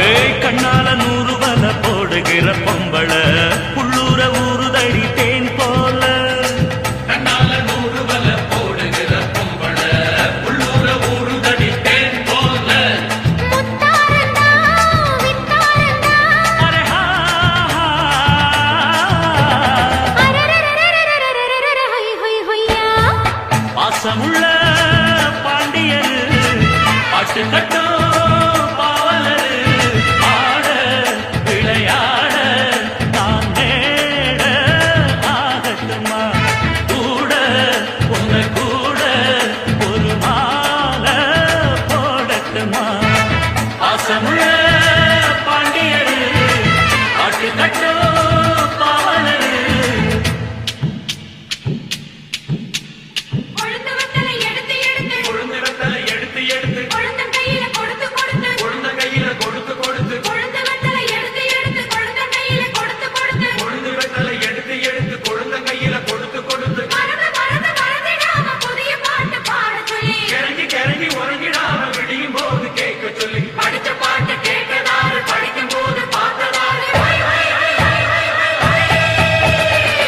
ஏய் கண்ணால 100 வல போடுகிற பொம்பள புள்ளூர ஊறுதடி தேன் போல. கண்ணால 100 வல போடுகிற பொம்பள புள்ளூர ஊறுதடி தேன் போல. முத்தாரந்தா வித்தாரந்தா அரே ஹா அரரரரரரரரரரர ஹொய் ஹொய் ஹொய்யா. பாசமுள்ள பாண்டியரு பாட்டு கட்டும் பாவலரு ஆட விளையாட நான் நேட ஆகட்டுமா கூட உன்னை கூட ஒரு மாலை போடட்டுமா. பாசமுள்ள பாண்டியரு பாட்டு கட்டும் பாவலரு கொழுந்து வத்தலை எடுத்து எடுத்து கொழுந்து வெத்தலை எடுத்து எடுத்து கொழுந்தன் கையில கொடுத்து கொடுத்து கொழுந்த கையில கொடுத்து கொடுத்து கொழுந்து வத்தலை எடுத்து எடுத்து கொழுந்தன் கையில கொடுத்து கொடுத்து கொழுந்து வெத்தலை எடுத்து எடுத்து கொழுந்த கையில கொடுத்து கொடுத்து மறந்து மறந்து மறந்திடாம புதிய பாட்டு பாட சொல்லி கிறங்கி கிறங்கி உறங்கிடாம விடியும் போது கேட்க சொல்லி படிச்ச பாட்டு கேட்கதாரு படிக்கும் போது பார்த்ததாரு ஹொய் ஹொய் ஹொய் ஹொய் ஹொய் ஹொய் ஹொய்.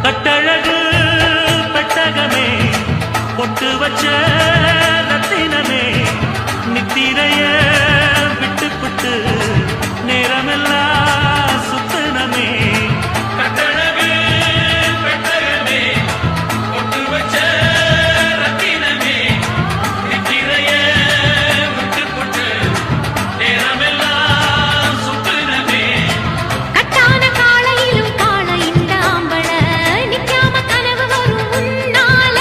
கட்டழகு பெட்டகமே பொட்டு வச்ச ரத்தினமே நித்திரைய விட்டு விட்டு நேரமெல்லாம் சுத்தனமே. கட்டழகு பெட்டகமே கொட்டு வச்ச ரத்தினமே நித்திரைய விட்டு புட்டு நேரமெல்லாம் சுத்துனமே. கட்டான காளையிலும் காள இந்த ஆம்பள நிக்காம கனவு வரும் உன்னால.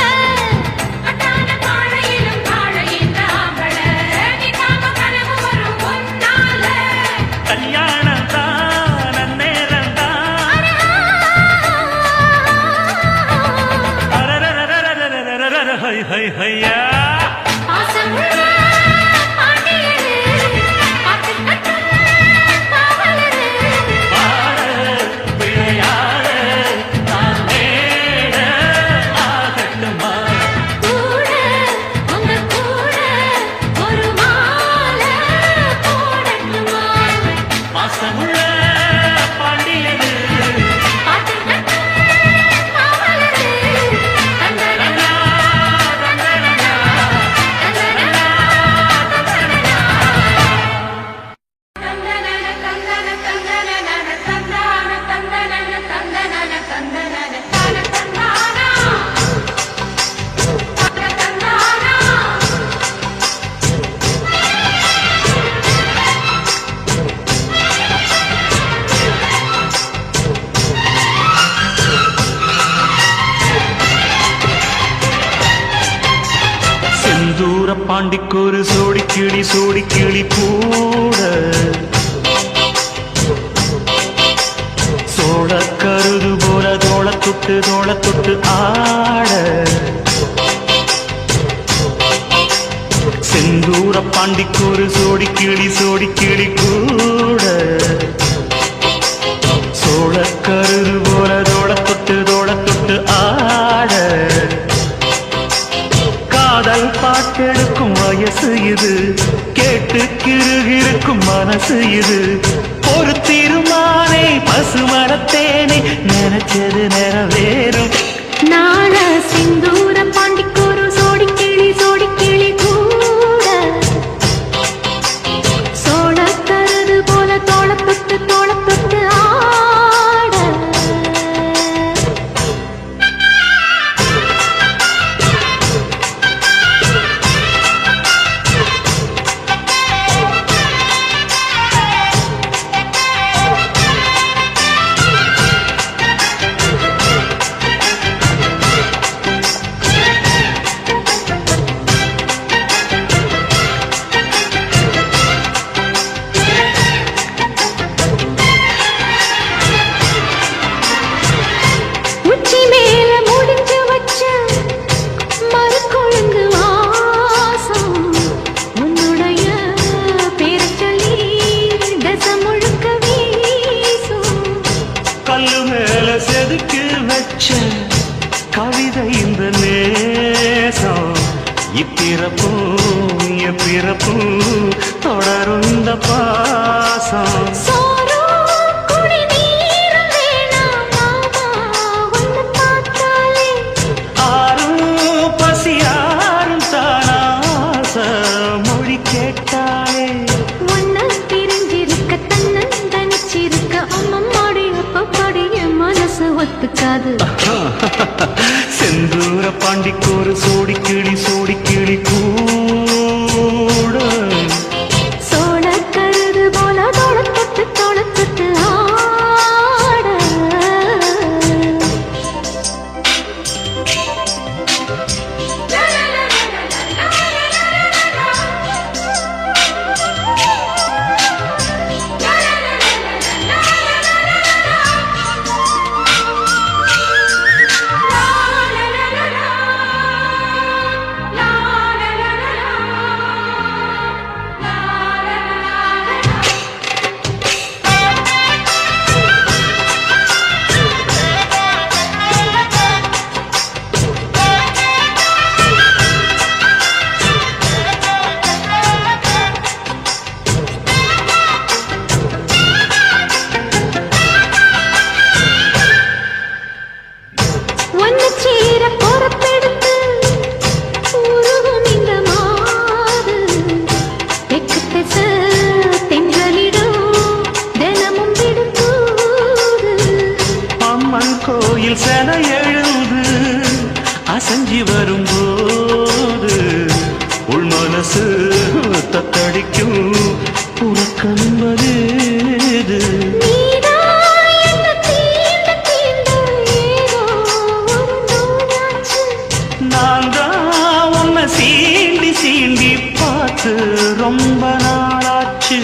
கட்டான காளையிலும் காள இந்த ஆம்பள நிக்காம கனவு வரும் உன்னால. கல்யாணம் தான் நன்னேரம் தான் அரரரரரரரரரரர ஹை ஹை ஹையா. பாசமுள்ள பாண்டியரு பாட்டு கட்டும் பாவலரு பாட விளையாட நான் நேட ஆகட்டுமா கூட உங்க கூட ஒரு மாலை போடட்டுமா. பாசமுள்ள பாண்டியரு பாட்டு கட்டும் பாவலரு தந்தரனா தந்தரனா தந்தரனா செந்தூர பாண்டிக்கொரு சோடி கிளி கூட சோழ கருது போல தோள தொட்டு ஆட. செந்தூர பாண்டிக்கொரு சோடி கிளி கூட சோழ கருது போல தோள தொட்டு ஆட. காதல் பாட்டெடுக்கும் வயசு இது கேட்டு கிருகிருக்கும் மனசு இது. ஒரு தீர்மானே பசுமரத்தேனே நினைச்சது நிறைவேறும். நாள சிந்தூர பாண்டிக்கொரு சோடி கிளி கூட சோழ கருது போல தோள தொட்டு ஆட. பிறப்பும் தொடரும் இந்த பாசம் சோரோ குடிநீரும் வேணாம் மாமா உன்னை பார்த்தாலே ஆறும் பசியாரும் தானாச மொழி கேட்டாலே உன்னை பிரிஞ்சிருக்க தன்னந்தனிச்சிருக்க அம்மம்மாடி அப்பப்பாடி என் மனசு ஒத்துக்காது செந்தூர பாண்டிக்கோரு சோடி கிளி கூட சோழ கருது போல தோளத்தொட்டு ஆட கோயில் செல எழுது அசஞ்சி வரும்போது உள் மனசு தத்தடிக்கும் உறக்கம்பது நான் தான் உன்னை சீண்டி பார்த்து ரொம்ப நாளாச்சு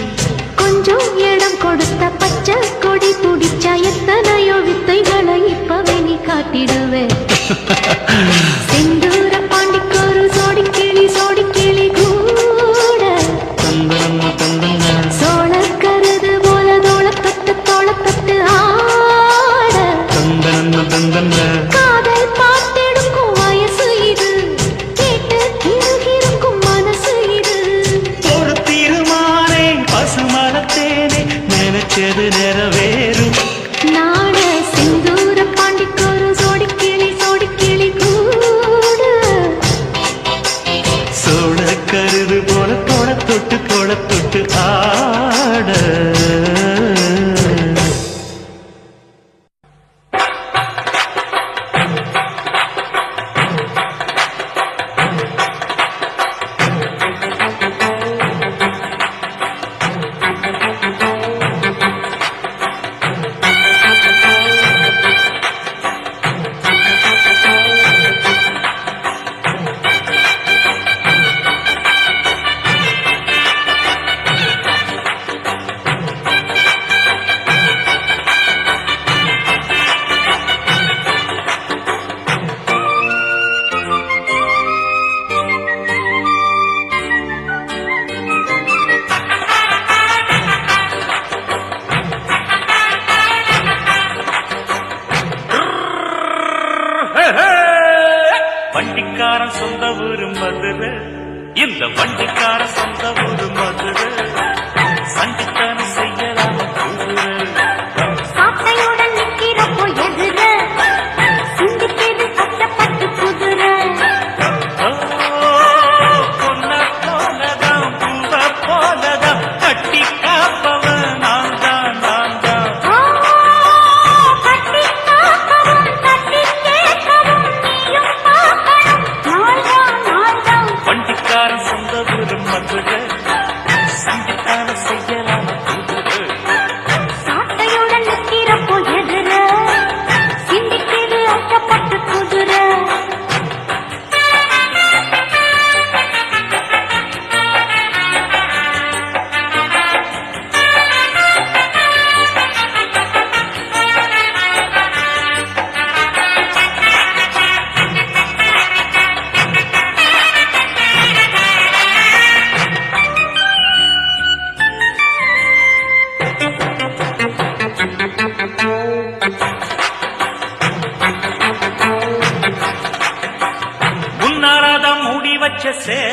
கொஞ்சம் இடம் கொடுத்த பச்சை கொடி துடிச்சா எத்தனையோ வித்தைகளை இப்பவே நீ காட்டிடுவேன் செந்தூர பாண்டிக்கோரு சோடி கிளி கூட சோழ கருது போல தோளத்தொட்டு ஆட காதல் பார்த்தெடுக்கும் வயசு இது கேட்டு கிருகிருக்கும் மனசு இது ஒரு தீர்மானே பசுமரத்தேனே நினைச்சது நிறைவேறும் நாட செந்தூர பாண்டிக்கோரு சோடி கிளி கூட சோழ கருது போல தொட்டு ஆட வண்டிக்காரன் சொந்த ஊரு மதுரை இந்த வண்டிக்கார சொந்த ஊரு மதுரை சண்டித்தனம் செய்யலாம் சாட்டையுடன் நிக்கிறப்போ எதிர சிந்திக்கிறது கஷ்டப்பட்டு குதிரை பொன்ன போலதான் பூவ போலதான் கட்டி காப்பவன் நான் தான் கட்டி காக்கவும் தட்டி கேட்கவும் நீயும் பார்க்கணும் நாள்தான் வண்டிக்காரன் சொந்த ஊரு மதுரை சண்டித்தனம்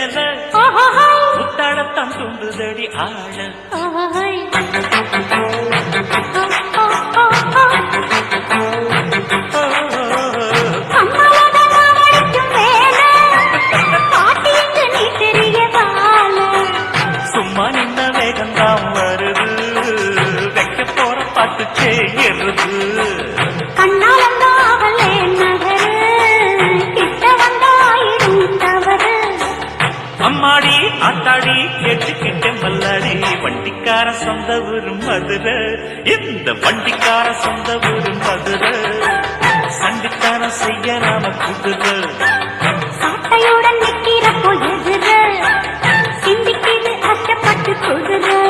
மேல முத்தாடத்தான் தூண்டுதடி ஆழ சும்மா நின்ன வேகந்தான் வருது வைக்க போற பாட்டு செய்கிறது அம்மாடி ஆத்தாடி கேட்டுக்கிட்ட மல்லாடி வண்டிக்கார சொந்த ஊரு மதுரை இந்த வண்டிக்கார சொந்த ஊரு மதுரை சண்டிக்கார செய்ய நாம குதிரை சாட்டையுடன் நிற்கிறப்போ எதிர சிந்திக்கிது அச்சப்பட்டு குதிரை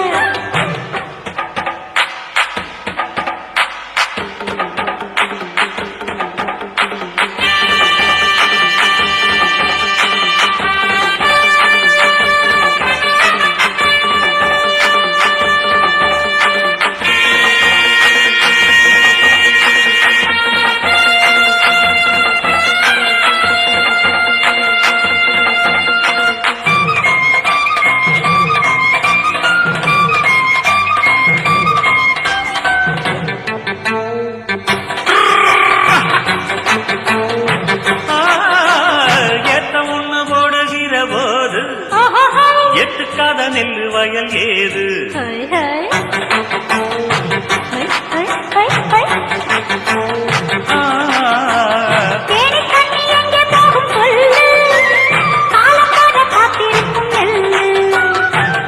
எட்டுக்காத நெல்லு வயல் ஏது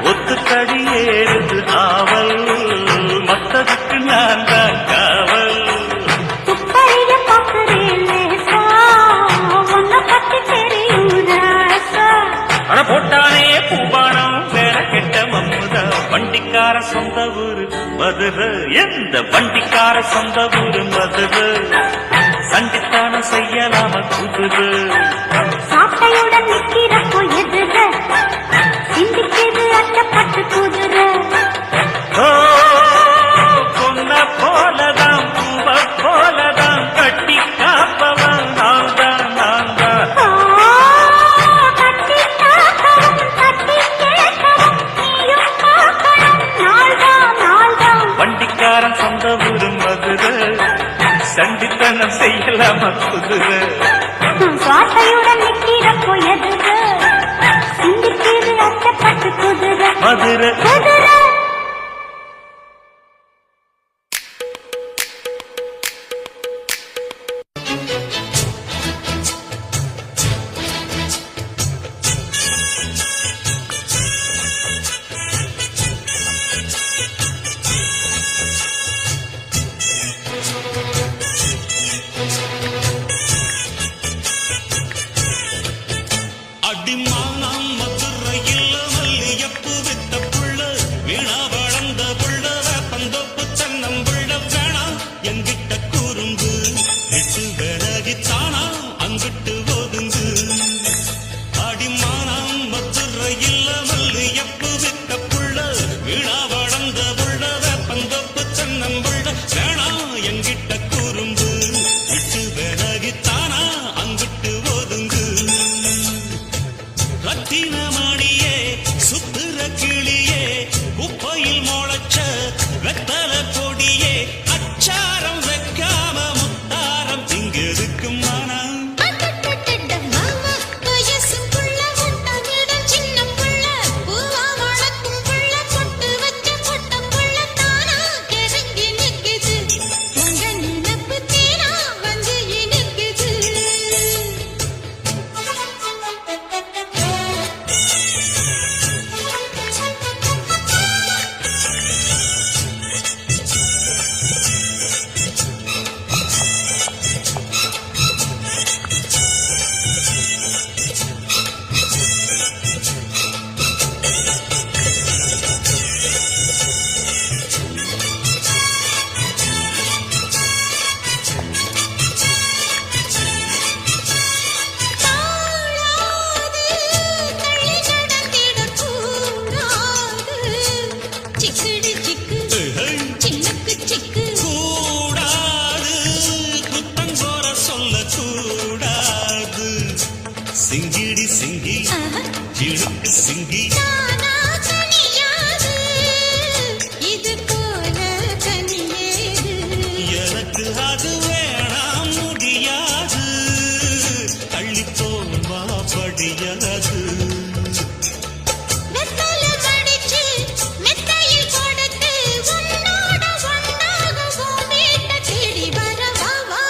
ஒத்துக்கடி ஏறுது ஆவல் மத்ததுக்கு நான் தான் காவல் அட போட்டானே பூபானம் வேற கெட்ட மம்முதா வண்டிக்கார சொந்த ஊரு மதுரை எந்த வண்டிக்கார சொந்த ஊரு மதுரை சண்டித்தான செய்யலாம குதிரை சாட்டையுடன் நிற்கிறப்போ எதிர சிந்திக்கிது அச்சப்பட்டு குதிரை பொன்ன போலதான் பூவ போலதான் கட்டி காப்பவன் நான் தான் நான் தான் வண்டிக்காரன் சொந்த ஊரு மதுரை சண்டித்தனம் செய்யலாம குதிரை சாட்டையுடன் நிற்கிறப்போ எதிர சிந்திக்கிது அச்சப்பட்டு குதிரை மதுரை குதிரை அடிமானம் மதுரையில் மல்லியப்பு வித்த புள்ள வீணா வளர்ந்த புள்ள வேப்பந்தோப்பு தென்னம்புள்ள வேணாம் என்கிட்ட கூறுந்து எட்டு விலகித்தானா அங்கிட்டு ஒதுங்கு அடிமானம் மதுரையில் மல்லியப்பு வித்த புள்ள வீணா வளர்ந்த புள்ள வேப்பந்தோப்பு தென்னம்புள்ள வேணாம் என்கிட்ட கூறுந்து எட்டு விலகித்தானா அங்கிட்டு ஒதுங்கு ரத்தினமணியே சிலுக்கு சிங்கி நானா தனியாது, இது போல தனியேது. எனக்கு அது வேணாம் முடியாது தள்ளிப்போமா படியாது வெத்தலை மடிச்சு, மெத்தையில் கொடுத்து, உன்னோட ஒண்ணாக உன் வீட்டை தேடி வரவா வா.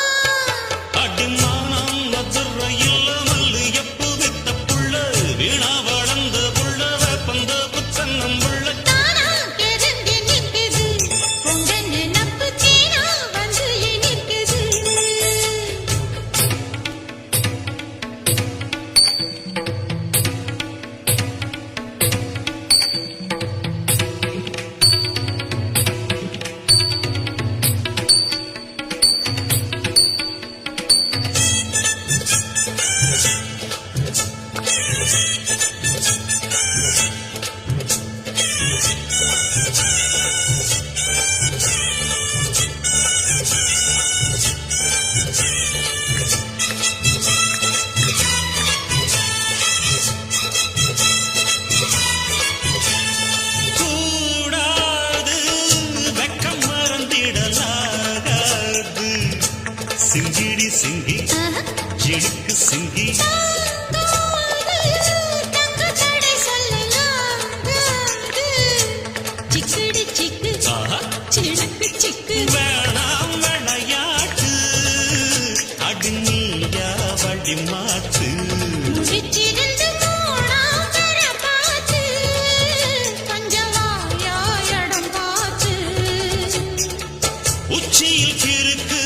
அடிமானம் மதுரையில் மல்லு எப்பு வித்த புள்ள வீணா வளர்ந்த புள்ள வேப்பந்த புத்தன்னம் புள்ள தானா கெரும்பி நிக்குது, உங்க நினப்பு தேனா வந்து இனிக்குது. கூடாது வெக்கம் மறந்திடலாகாது சிங்கிடி சிங்கி ஜிடிக்கு சிங்கி தங்க தடை சொல்லலாகாது. சிக்குடி சிக்கு, ஆஹா சிடுக்கு சிக்கு. வேணாம் விளையாட்டு அடிமையா வழி மாட்டு முடிச்சிருந்து மூணாம் தர பார்த்து, கொஞ்சம் வாயா இடம் பார்த்து. உச்சியில் இருக்கு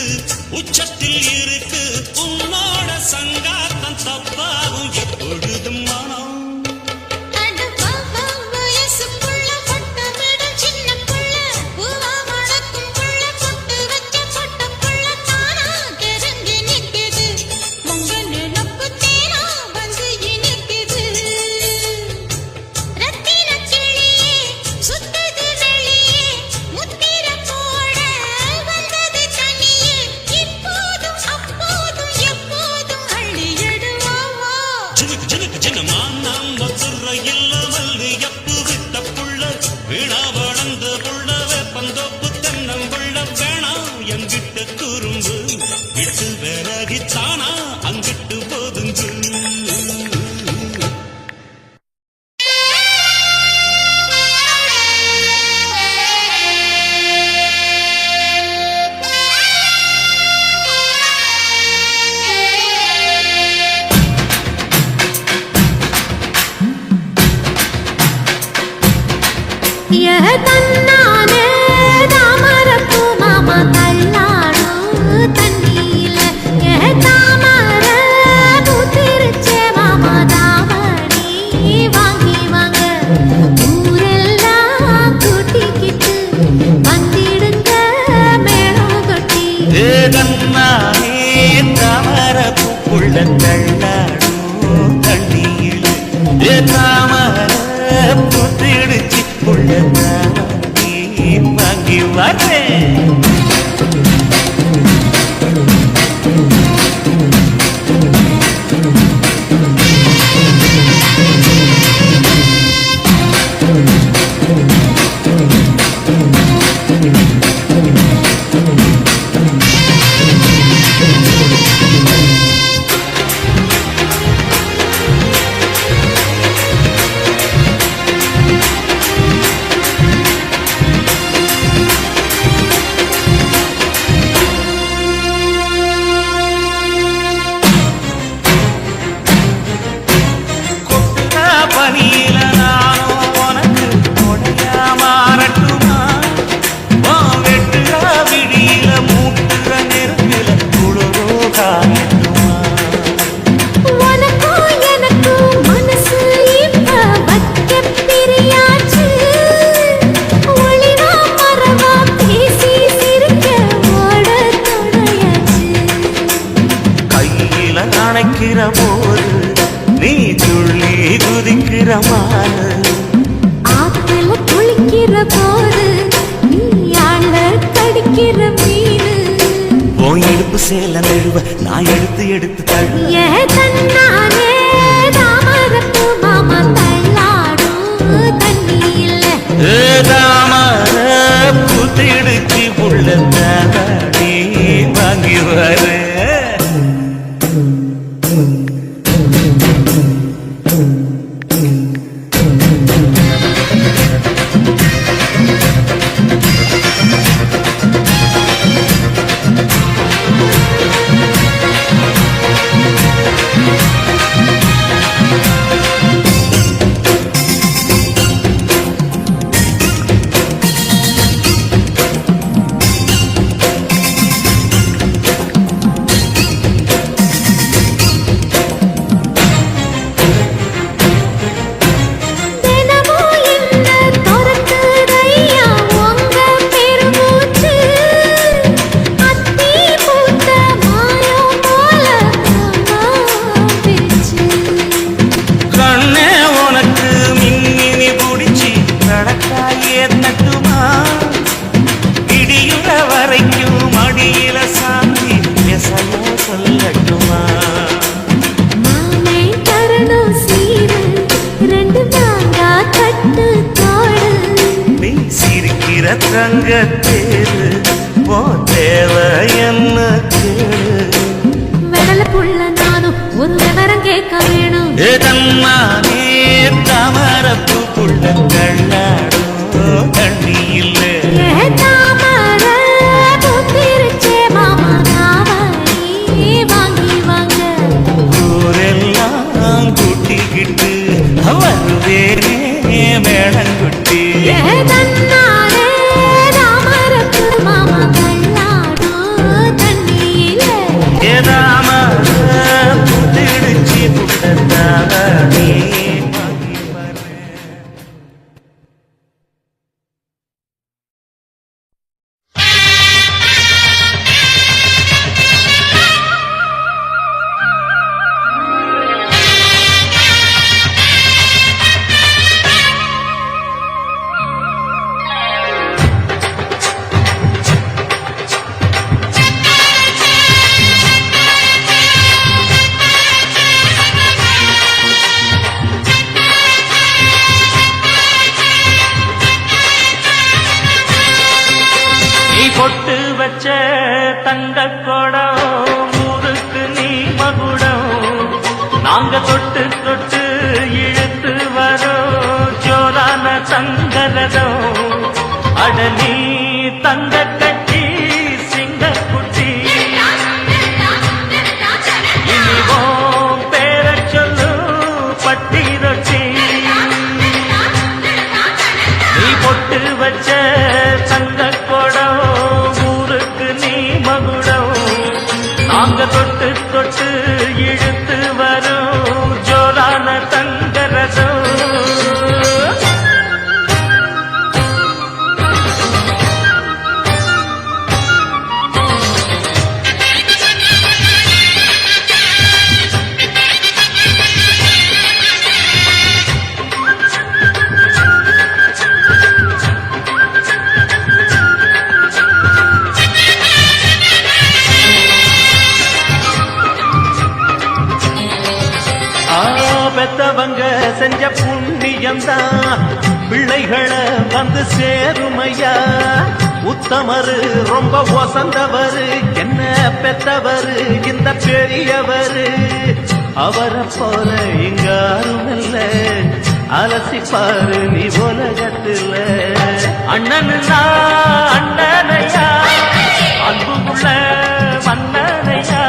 உச்சத்தில் இருக்கு உன்னோட சங்காத்தம் தப்பாகும் எப்பொழுதும் மனம் அட பாப்பா வயசுக்குள்ள பட்டமிடும் சின்ன புள்ள, பூவா மணக்கும் புள்ள, பொட்டு வச்ச பொட்ட புள்ள, தானா கெருங்கி நிக்குது, உங்க நினப்பு தேனா வந்து இனிக்குது. ரத்தின கிளியே சுத்துது வெளியே, முத்திர போட வந்தது தனியே, இப்போதும் அப்போதும் எப்போதும் அள்ளிடுவாவா. ஜினுக்கு ஜினுக்கு ஜினமானம் மதுரையில் மல்லு எப்பு வித்த புள்ள வீணா வளர்ந்த புள்ள வேப்பந்தோப்பு தென்னம் புள்ள வேணாம் எங்கிட்ட குறும்பு விட்டு விலகித்தானா அங்கிட்டு போதுங்கு தன்னானே தாமரப்பூ மாமா தள்ளாடும் தண்ணியில, தாமர பூத்திருச்சே மாமா தாவணி வாங்கி வாங்க, ஊரெல்லாம் கூட்டிக்கிட்டு வந்திடுங்க மேளம் கொட்டி. ஏதன்னானே தாமர பூப்புள்ள தள்ளாடும் தண்ணியில் தாமர புத்திடுச்சு புள்ள வாங்கி வரேன் பனியில நானும் உனக்கு கொடையா மாறட்டுமா வெட்டுற விடியில மூட்டுற நெருங்கில குளிரோ காயட்டுமா உனக்கும் எனக்கும் மனசு இப்ப வைக்க பிரியாச்சு, ஒளிவா மரவா பேசி சிரிக்க ஓட துணையாச்சு. கையில அணைக்கிற போது நீ துள்ளி குதிக்கிற மாறு ஆத்துல குளிக்கிற போது நீ ஆள கடிக்கிற மீனு. உன் இடுப்பு சேல நழுவ நான் எடுத்து எடுத்து தழுவ ஏ தன்னானே தாமரப்பூ மாமா தள்ள ரங்கத்தேரு போ தேவ என்ன கேளு வெடல புள்ள நானும் ஒரு விவரம் கேட்க வேணும் ஏதம்மானே தாமரப்பு புள்ள கள்ளாடும் கண்ணி இல்ல தாமர புத்திருச்சே மாமா நாவரி வாங்கி வாங்க ஊரெல்லாம் கூட்டிக்கிட்டு வருவேனே மேளங்குட்டி பொட்டு வச்ச தங்க கொடம் ஊருக்கு நீ மகுடம் நாங்க தொட்டு தொட்டு இழுத்து வரோம் ஜோரான தங்கரதம் அட நீ தங்க கட்டி சிங்க குட்டி இனிவோம் பேர சொல்லு பட்டி ரொட்டி நீ பொட்டு வச்ச தங்க கொடம் நாங்க தொட்டு தொட்டு இழுத்து வரும் ஜோரான தங்கரதம் பெத்தவங்க செஞ்ச புண்ணியம்தான் பிள்ளைகளை வந்து சேருமையா உத்தமரு ரொம்ப வசந்தவரு என்ன பெத்தவரு இந்த பெரியவரு அவரை போல இங்காரும் இல்ல அலசிப்பாரு நீ உலகத்துல அண்ணனுனா அண்ணனையா அன்புக்குள்ள மன்னனையா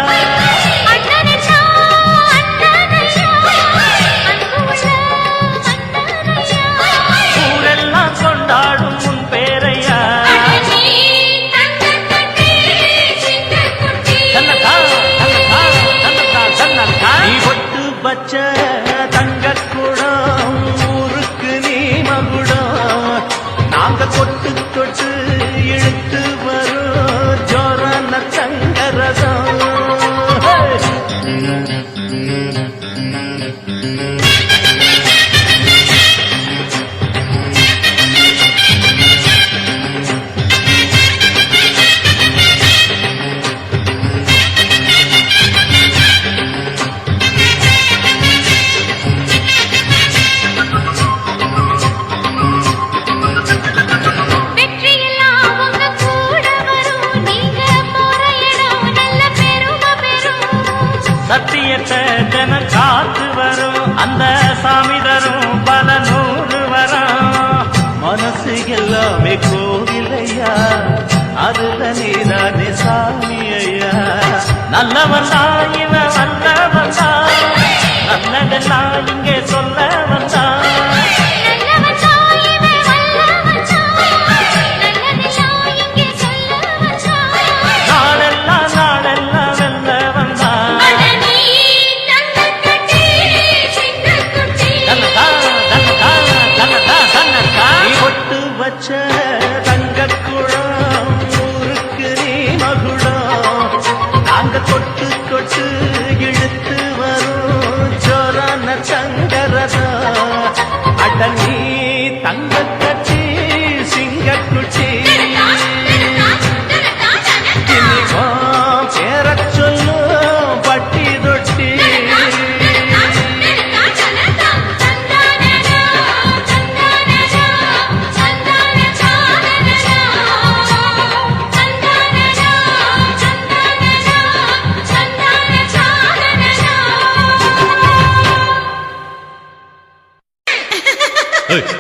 பச்ச தங்க குடம் ஊருக்கு நீ மகுடம் நாங்க தொட்டு தொட்டு இழுத்து வரும் ஜோரான தங்கரதம் வச்ச தங்கக்குளம் ஊருக்கு நீ மகுடம் நாங்க கொட்டு கொட்டு இழுத்து வரும் ஜோரான சங்கரதா அட நீ தங்க கட்சி சிங்கக்குச்சி பேரச் சொல்லும் பட்டி தொட்டி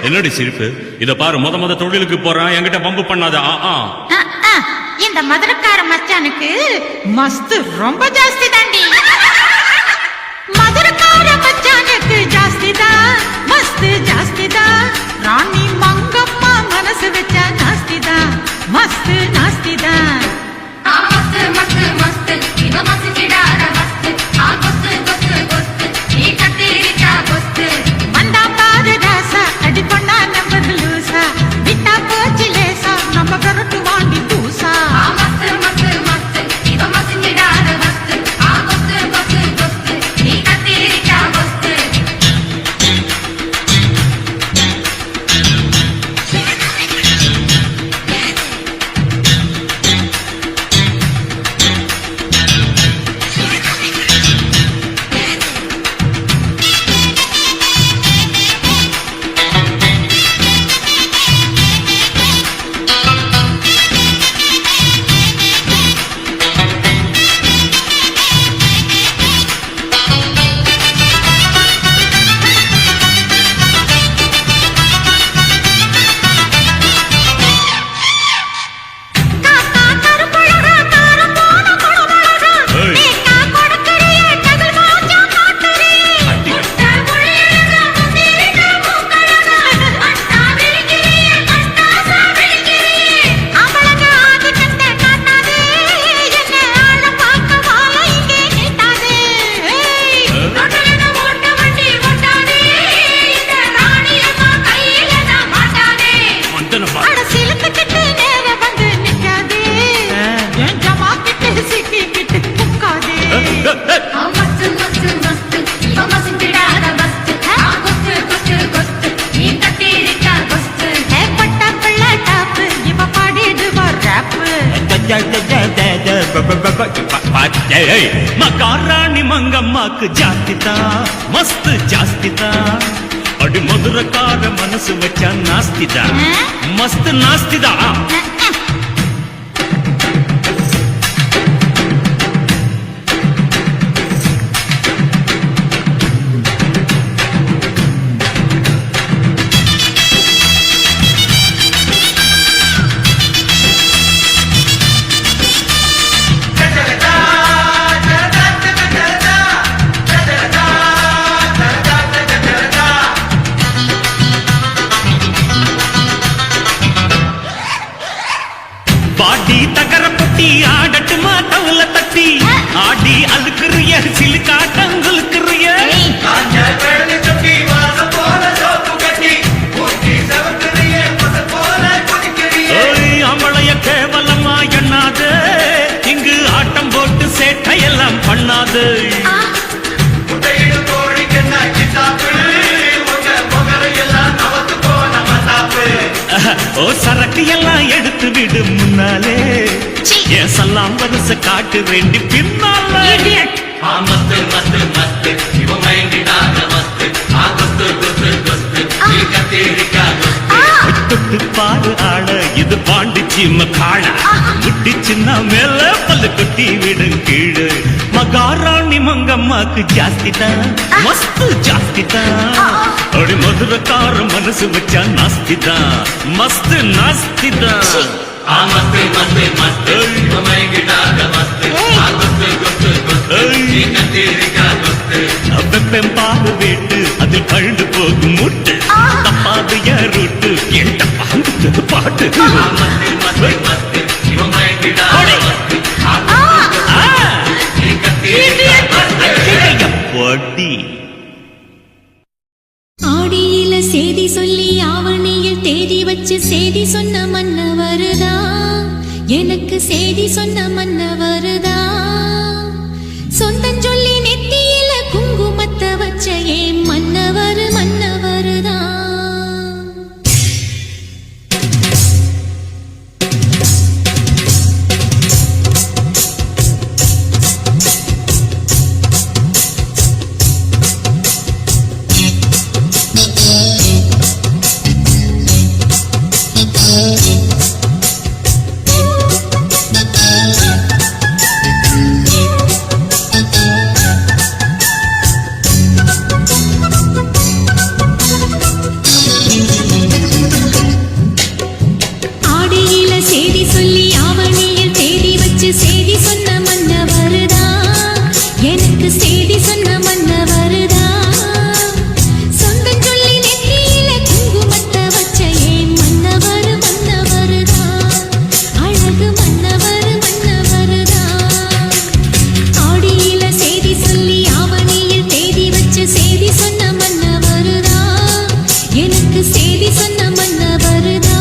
என்னடி சிரிப்பு? இத பாரு, முத தொழிலுக்கு போறான், என்கிட்ட பம்பு பண்ணாத. இந்த மதுரக்கார மச்சானுக்கு மஸ்து ரொம்ப ஜாஸ்தி தாண்டி. மதுரக்கார மச்சானுக்கு ஜாஸ்தி தான், மஸ்து ஜாஸ்தி தான். ராணி மங்கம்மா மனசு வச்சா நாஸ்தி தான், மஸ்து நாஸ்தி தான். மஸ்து மஸ்து மஸ்து இவ மஸ்திடாத மஸ்து கொஸ்து கொஸ்து கொஸ்து நீ கத்திரிக்கா கொஸ்து வந்தா பாரு ராசா அடி பண்ணா நம்பர் லூசா விட்டா போச்சு லேசா நம்ம கரட்டு வாண்டி பூசா. மஸ்து மஸ்து மஸ்து இவ மஸ்திடாத மஸ்து கொஸ்து கொஸ்து கொஸ்து நீ கத்திரிக்கா கொஸ்து. மகாராணி மங்கம்மாக்கு ஜாஸ்திதா மஸ்து ஜாஸ்திதா அடி மதுரக்கார மனசு வச்சா நாஸ்திதா மஸ்து நாஸ்திதா. பாடி தகரப்பட்டி ஆடட்டுமா தவுல தட்டி ஆடி அழுக்குறிய சிலுக்காட்டங்களுக்குறிய அமளைய கேவலமா எண்ணாது இங்கு ஆட்டம் போட்டு சேட்டையெல்லாம் பண்ணாது. ஓ சரக்கு எல்லாம் எடுத்து விடு முன்னாலே என் சல்லாம் வரிச காட்டு வேண்டி பின்னாலே. மஸ்து மஸ்து மஸ்து இவ மயங்கிடாத மஸ்து கொஸ்து கொஸ்து கொஸ்து நீ கத்திரிக்கா கொஸ்து. தொட்டு பாரு ஆள இது பாண்டிச்சி மக்காள குட்டி சின்ன மேல பல்லு குட்டி விடும் கீழு. மகாராணி மங்கம்மாக்கு ஜாஸ்திதான் மஸ்து ஜாஸ்திதான் அடி மதுரக்கார மனசு வச்சா நாஸ்திதான் மஸ்து நாஸ்திதான். மஸ்து மஸ்து மஸ்து இவ மயங்கிடாத மஸ்து கொஸ்து கொஸ்து கொஸ்து நீ கத்திரிக்கா கொஸ்து. வெப்பம் பாரு வீட்டு அதில் பழுந்து போகும் முட்டு தப்பாது யாருட்டு எந்த பாட்டு பாட்டு. மஸ்து மஸ்து மஸ்து இவ மயங்கிடாத மஸ்து நீ கத்திரிக்கா வட்டி ஆடியில செய்தி சொல்லி ஆவணியில் தேதி வச்சு செய்தி சொன்ன மன்னவருதா எனக்கு செய்தி சொன்ன மன்னவருதா சொந்தம் சொல்லி நெத்தியில குங்குமத்தை வச்ச ஏன் மன்னவர் மன்னவருதா செய்தி சொன்ன மன்னவருதா எனக்கு செய்தி சொன்ன மன்னவருதா சொந்தம் சொல்லி நெத்தியில குங்குமத்தை வச்ச ஏன் மன்னவர் மன்னவருதா அழகு மன்னவர் மன்னவருதா ஆடியில செய்தி சொல்லி ஆவணியில் தேதி வச்ச செய்தி சொன்ன மன்னவருதா எனக்கு செய்தி சொன்ன மன்னவருதா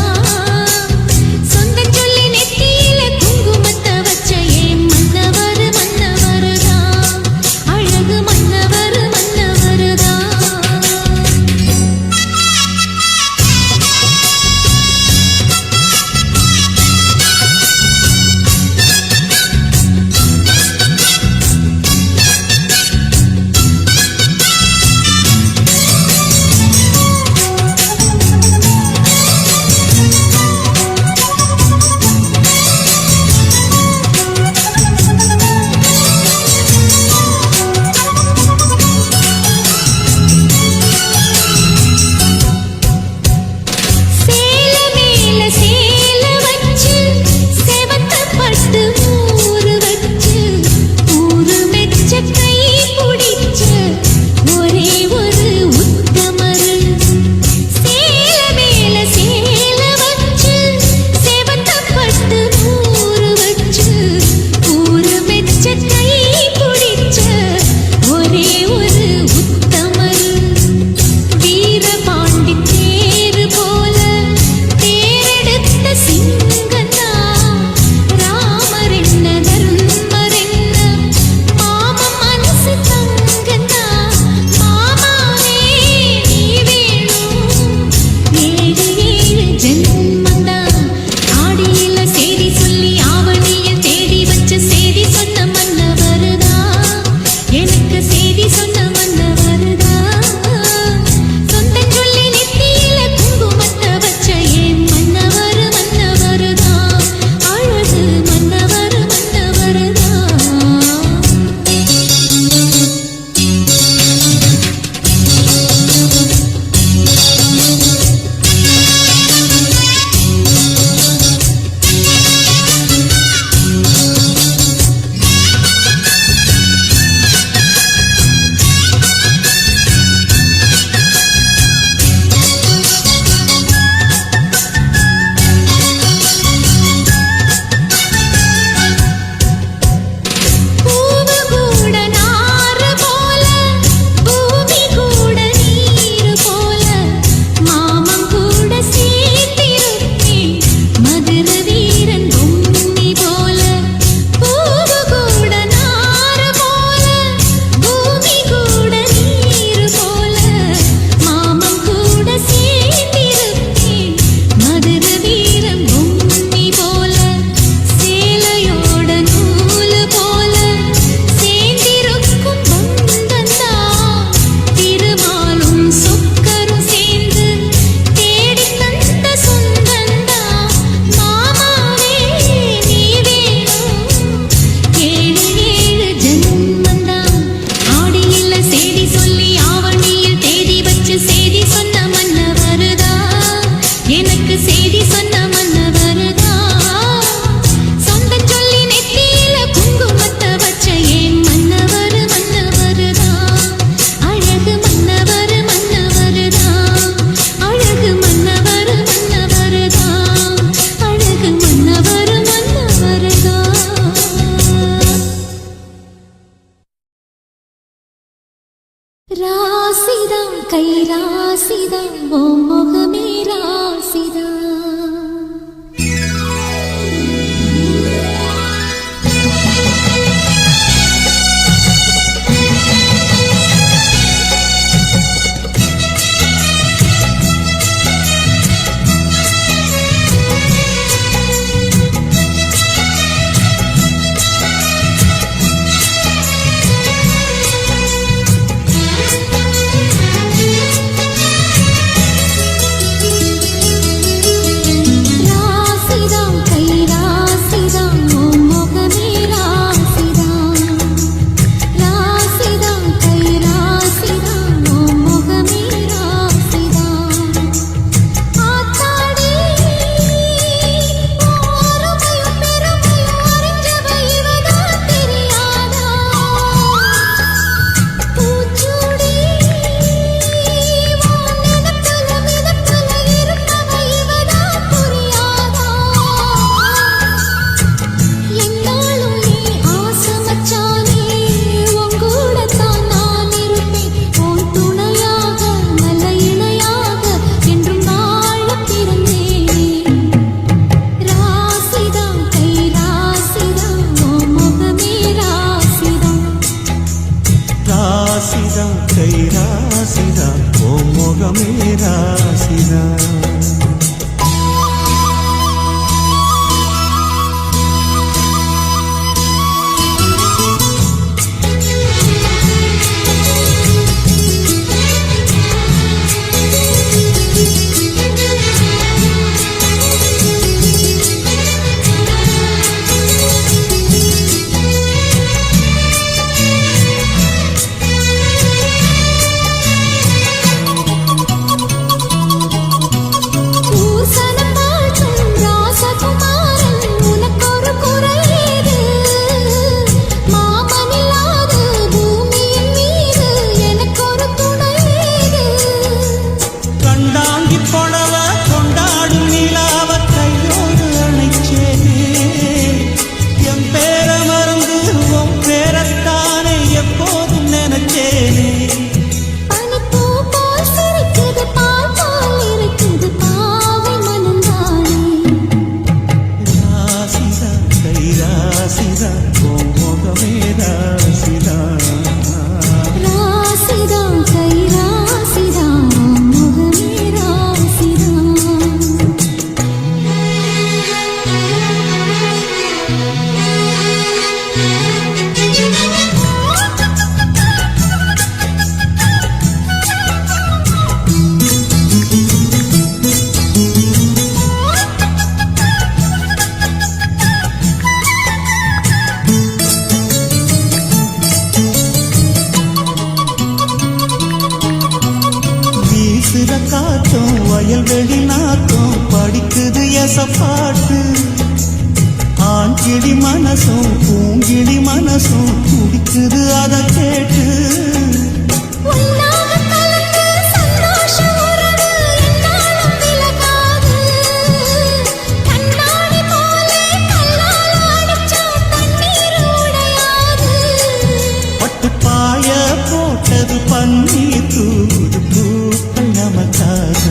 ராசிதான் காத்தும் வயல்வெளி நாத்தும் படிக்குது எசப்பாட்டு ஆண் கிளி மனசும் பூங்கிளி மனசும் துடிக்குது அதை கேட்டு பட்டுப்பாய போட்டது பன்னீர் தூது பூக்கள் நமக்காக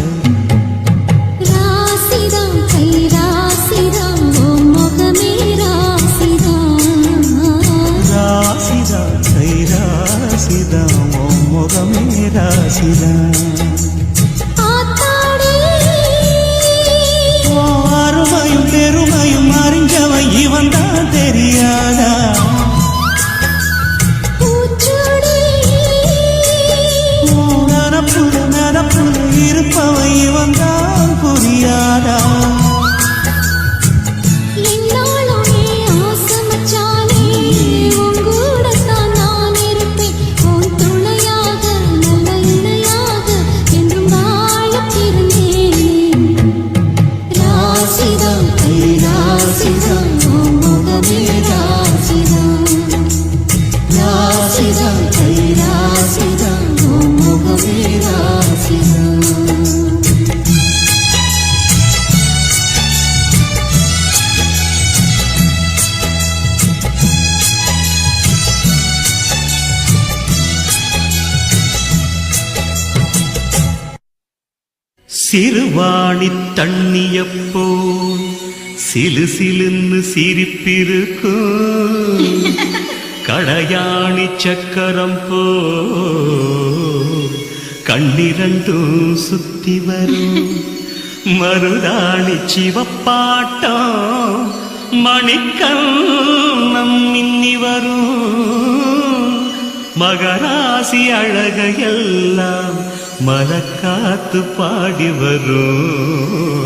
ராசிதான் கை ராசிதான் ஓ முகமே ராசிதான் ராசிதான் கை ராசிதான் ஓ முகமே ராசிதான் அருமையும் பெருமையும் அறிஞ்சவன் இவன் தான் தெரியாதா நடப்புல இருப்பவன் இவன் தான் புரியாதா சிறுவாணி தண்ணியப்போல் சிலு சிலுன்னு சிரிப்பிருக்கும் கடையாணி சக்கரம் போ கண்ணிரண்டும் சுத்தி வரும் மருதாணி சிவப்பாட்டம் மணிக்கண்ணம் மின்னி வரும் மகராசி அழகையெல்லாம் மலக்காத்து பாடி வரும்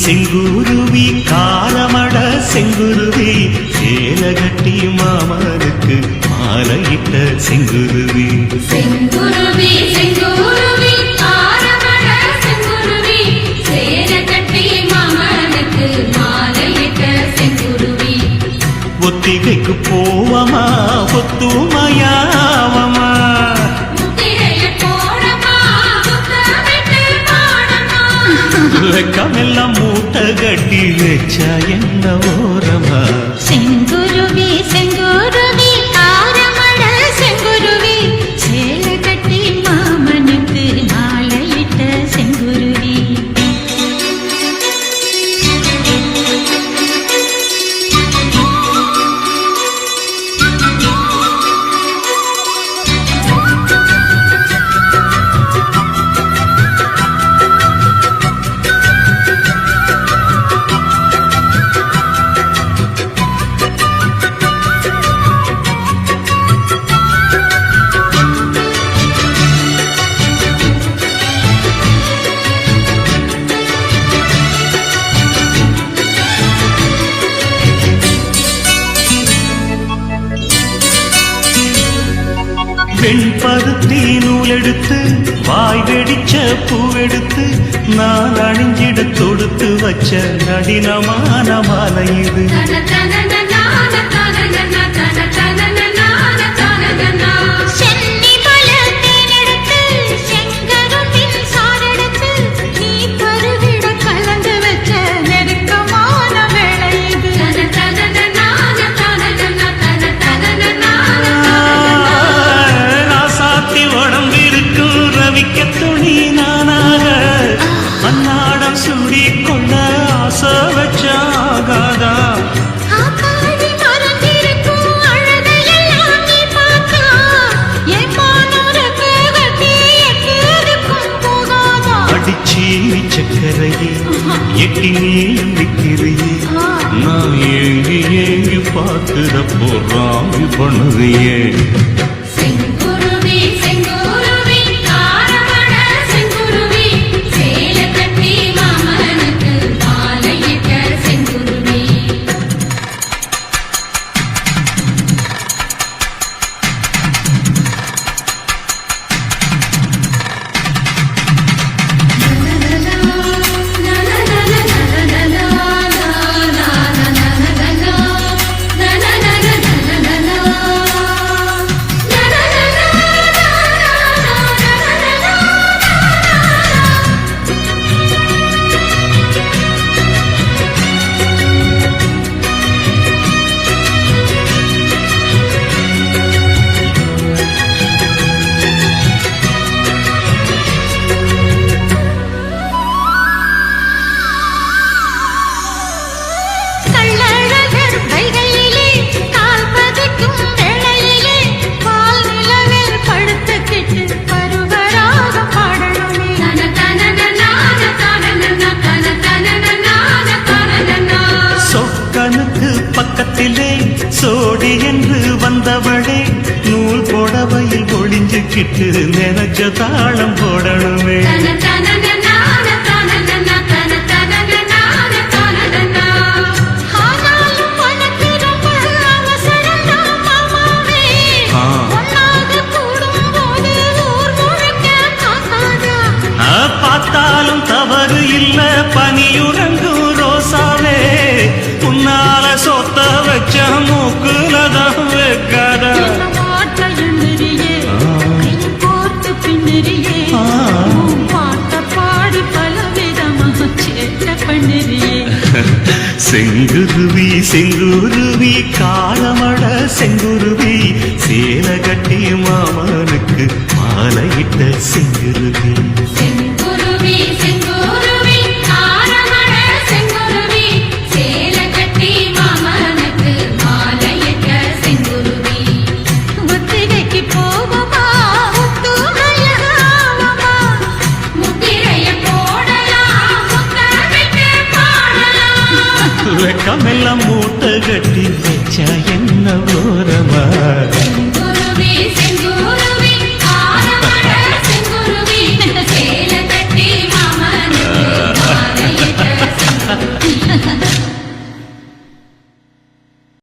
செங்குருவி காலமட செங்குருவி சேலகட்டி மாமனுக்கு மாலையிட்ட செங்குருவி செங்குருவி செங்குருவி ஆரமட செங்குருவி சேரகட்டி மாமனுக்கு மாலையிட்ட செங்குருவி ஒத்திகைக்கு போவமா ஒத்துமையாவமா வெக்கமெல்லாம் மூட்டை கட்டி வச்சா என்ன ஓரமா செங்குருவி செங்குருவி ஆரமா பெண் பருத்தி நூலெடுத்து வாய் வெடிச்ச பூவெடுத்து நான் அணிஞ்சிட தொடுத்து வச்ச நடினமான மாலை இது. சென்னி பல தேனெடுத்து செங்கரும்பின் சாரெடுத்து நீ பருவிட கலந்து வச்ச நெருக்கமான வேளை இது. ராசாத்தி உடம்பிருக்கும் ரவிக்க துணி நானாக அன்னாடம் சூடி கொள்ள ஆசை வச்சாகாதா. ஆத்தாடி மறந்திருக்கும் அழகையெல்லாம் நீ பார்த்தா என் மானோருக்கு கட்டி எட்டுக்கும் போகாதா. அடிச்சி சக்கரையே எட்டி நீயும் நிற்கிறையே நான் ஏங்கி ஏங்கி பார்க்கிறப்போ ராமி பண்ணுறியே. செங்குருவி செங்குருவி காரமட செங்குருவி சேல கட்டி மாமனுக்கு மாலையிட்ட செங்குருவி. கள்ளழகர் வைகையிலே கால் பதிக்கும் வேளையிலே பால் நிலவில் படுத்துக்கிட்டு பருவராகம் பாடணுமே. சொக்கனுக்கு பக்கத்திலே சோடி என்று வந்தவளே நூல் புடவையில் ஒளிஞ்சுக்கிட்டு நினைச்ச தாளம் போடணுமே. ஆனாலும் உனக்கு ரொம்ப அவசரம்தான் மாமாவே. ஒன்னாக கூடும்போது ஊர் முழுக்க காக்காதா. பார்த்தாலும் தவறு இல்ல பனியுறங்கும் ரோசாவே உன்னால சொத்த வச்ச மூக்குலதான் வைக்காத. என்ன மாட்ட எண்ணுறியே கையில் கோர்த்து பின்னுறியே உன் பாட்ட பாடி பலவிதமாக சேட்ட பண்ணுறியே. செங்குருவி செங்குருவி காலமட செங்குருவி சேல கட்டி மாமனுக்கு மாலையிட்ட செங்குருவி. செங்குருவி செங்குருவி